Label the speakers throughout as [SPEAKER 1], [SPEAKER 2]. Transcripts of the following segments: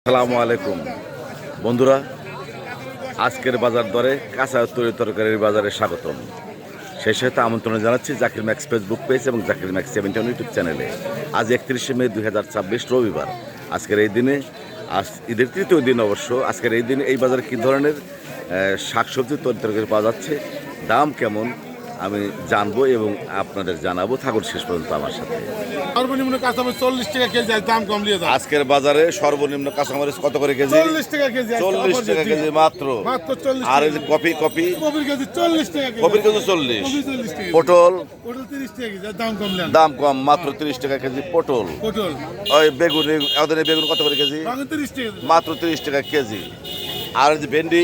[SPEAKER 1] আসসালামু আলাইকুম বন্ধুরা, আজকের বাজার দরে কাঁচা তরি তরকারির বাজারে স্বাগতম। সেই সাথে আমন্ত্রণ জানাচ্ছি জাকির ম্যাক্স ফেসবুক পেজ এবং জাকির ম্যাক্স 71 ইউটিউব চ্যানেলে। আজ 31শে মে 2026 রবিবার। আজকের এই দিনে ঈদের তৃতীয় দিন অবশ্য। আজকের এই দিনে এই বাজারে কী ধরনের শাকসবজি তরি তরকারি পাওয়া যাচ্ছে, দাম কেমন আমি জানবো এবং আপনাদের জানাবো। থাকুন শেষ পর্যন্ত আমার সাথে।
[SPEAKER 2] সর্বনিম্ন কাঁচামরিচ 40 টাকা কেজি, দাম কম নিয়ে যায়।
[SPEAKER 1] আজকের বাজারে সর্বনিম্ন কাঁচামরিচ কত করে কেজি?
[SPEAKER 2] 40 টাকা কেজি।
[SPEAKER 1] 40 টাকা কেজি মাত্র।
[SPEAKER 2] 40।
[SPEAKER 1] আর এই যে কফির
[SPEAKER 2] কেজি 40 টাকা কেজি।
[SPEAKER 1] কপির কেজি 40।
[SPEAKER 2] কপি 40 টাকা।
[SPEAKER 1] পটল
[SPEAKER 2] 30 টাকা কেজি, দাম কম নেন।
[SPEAKER 1] দাম কম, মাত্র 30 টাকা কেজি পটল। ওই বেগুন, ওদের বেগুন কত করে কেজি?
[SPEAKER 2] 30 টাকা।
[SPEAKER 1] মাত্র 30 টাকা কেজি। আর এই যে ভেন্ডি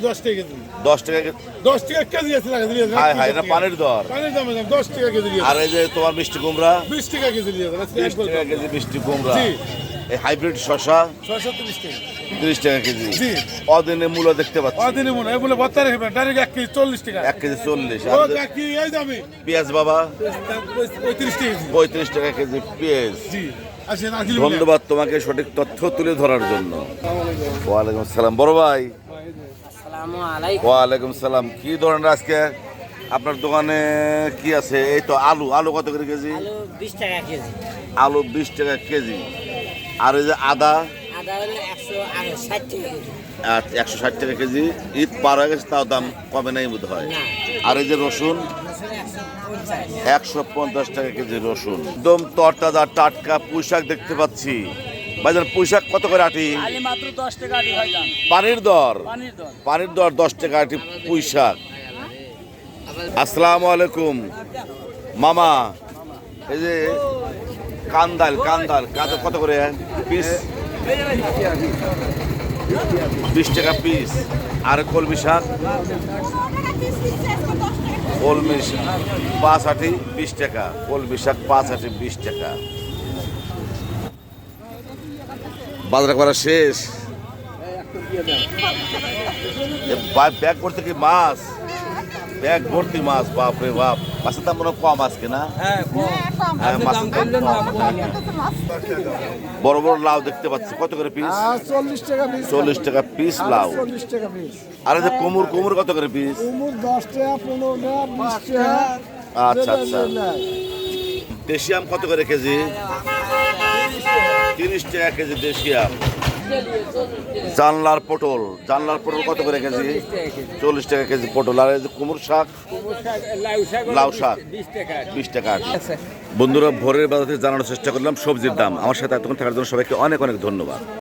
[SPEAKER 2] 10 টাকা কেজি।
[SPEAKER 1] 10 টাকা
[SPEAKER 2] 10 টাকা কেজি আছে লাগা দিয়ে।
[SPEAKER 1] হাই হাই, এটা পানির দর।
[SPEAKER 2] পানির দাম 10 টাকা কেজি।
[SPEAKER 1] আর এই যে তোমার মিষ্টি কুমড়া
[SPEAKER 2] 20 টাকা কেজি নিয়ে যায়।
[SPEAKER 1] 20 টাকা কেজি মিষ্টি কুমড়া।
[SPEAKER 2] জি।
[SPEAKER 1] এই হাইব্রিড শসা
[SPEAKER 2] 630 টাকা।
[SPEAKER 1] 30 টাকা কেজি।
[SPEAKER 2] জি।
[SPEAKER 1] অদিনে মূল্য দেখতে পাচ্ছি।
[SPEAKER 2] অদিনে মনে এই বলে বত্তা রেখে ডাইরেক্ট 1 কেজি 40 টাকা।
[SPEAKER 1] 1 কেজি 40।
[SPEAKER 2] ও
[SPEAKER 1] আর
[SPEAKER 2] কাকি এই দামে
[SPEAKER 1] পেঁয়াজ বাবা
[SPEAKER 2] 35 টাকা কেজি।
[SPEAKER 1] 35 টাকা কেজি পেঁয়াজ।
[SPEAKER 2] জি। আসেন আসলে
[SPEAKER 1] ধন্যবাদ তোমাকে সঠিক তথ্য তুলে ধরার জন্য। ওয়ালাইকুম আসসালাম বড় ভাই। ওয়ালাইকুম সালাম। কি ধরনের আজকে আপনার দোকানে কি আছে? এই তো আলু। আলু কত করে কেজি?
[SPEAKER 3] আলু 20 টাকা কেজি।
[SPEAKER 1] আলু 20 টাকা কেজি। আর এই যে আদা
[SPEAKER 3] আদা হলো 160 টাকা কেজি।
[SPEAKER 1] 160 টাকা কেজি। ঈদ পার হয়ে গেছে, তাও দাম কমে নাই বোধ হয়।
[SPEAKER 3] না।
[SPEAKER 1] আর এই যে রসুন 150 টাকা কেজি রসুন। একদম তরতাজা টাটকা পুঁইশাক দেখতে পাচ্ছি। বাজার পুঁইশাক কত করে আটি?
[SPEAKER 3] আলি মাত্র 10 টাকা আটি হয় দাম।
[SPEAKER 1] পানির দর
[SPEAKER 3] পানির দর।
[SPEAKER 1] পানির দর 10 টাকা আটি পুঁইশাক। আসসালামু আলাইকুম মামা। এই যে কান্দাল কত করে পিস? 20 টাকা পিস। আর কলমি শাক 5 আটি 20 টাকা। কলমি শাক 5 আটি 20 টাকা। বাজার করা শেষ। ব্যাগ ভর্তি কি মাছ? ব্যাগ ভর্তি মাছ, বাপরে বাপ। মাছের দাম মনে হয় কম আজকে না? হ্যাঁ, মাছের দাম কম। বড় বড় লাউ দেখতে পাচ্ছি, কত করে পিস?
[SPEAKER 2] 40 টাকা পিস।
[SPEAKER 1] 40 টাকা পিস লাউ।
[SPEAKER 2] 40 টাকা পিস।
[SPEAKER 1] আর এই যে কুমুর কত করে পিস?
[SPEAKER 2] কুমড় 10 টাকা, 15 টাকা, 20 টাকা।
[SPEAKER 1] আচ্ছা আচ্ছা। দেশি আম কত করে কেজি? 30 টাকা কেজি দেশি আম। জানলার পটল কত করে কেজি? 40 টাকা কেজি পটল। আর এই যে কুমড় শাক, লাউ শাক 20 টাকা। বন্ধুরা, ভোরের বাজার থেকে জানানোর চেষ্টা করলাম সবজির দাম। আমার সাথে এতক্ষণ থাকার জন্য সবাইকে অনেক অনেক ধন্যবাদ।